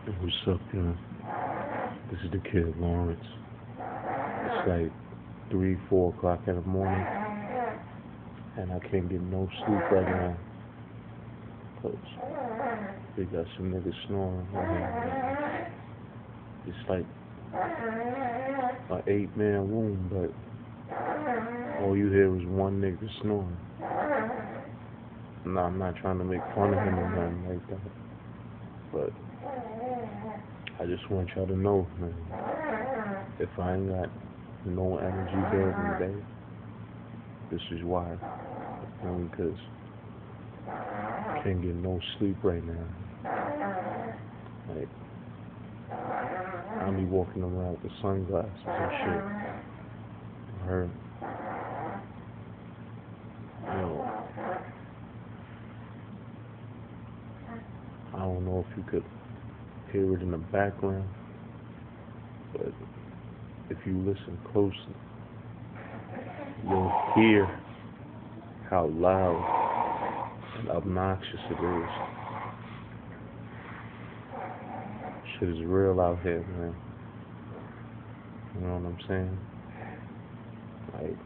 What's up, y'all? This is the kid, Lawrence. It's like 3, 4 o'clock in the morning, and I can't get no sleep right now. Cause they got some niggas snoring right now. It's like an 8-man room, but all you hear is one nigga snoring. No, I'm not trying to make fun of him or nothing like that, but I just want y'all to know, man, if I ain't got no energy during the day, this is why. Because I can't get no sleep right now. Like, I'll be walking around with sunglasses and shit. Her, I don't know if you could hear it in the background, but if you listen closely, you'll hear how loud and obnoxious it is. Shit is real out here, man. You know what I'm saying? Like,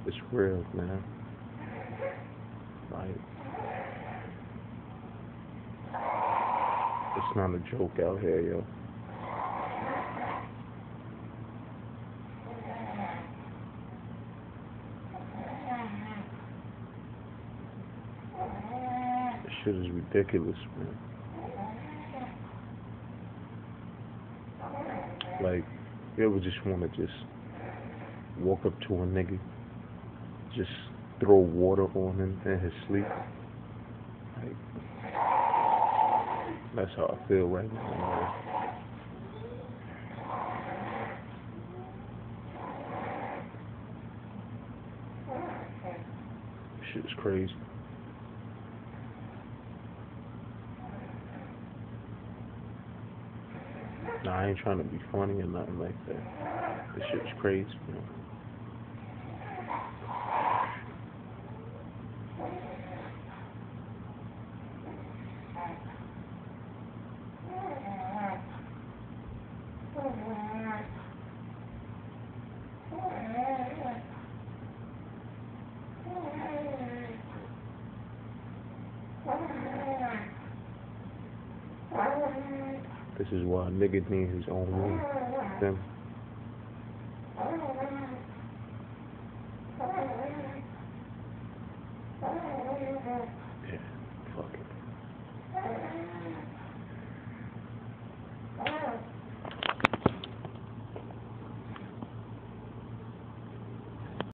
it's real, man. Like, it's not a joke out here, yo. This shit is ridiculous, man. Like, you ever just want to just walk up to a nigga, just throw water on him in his sleep? Like, that's how I feel right now, man. This shit is crazy. Nah, I ain't trying to be funny or nothing like that. This shit is crazy, man. This is why a nigga need his own room. Then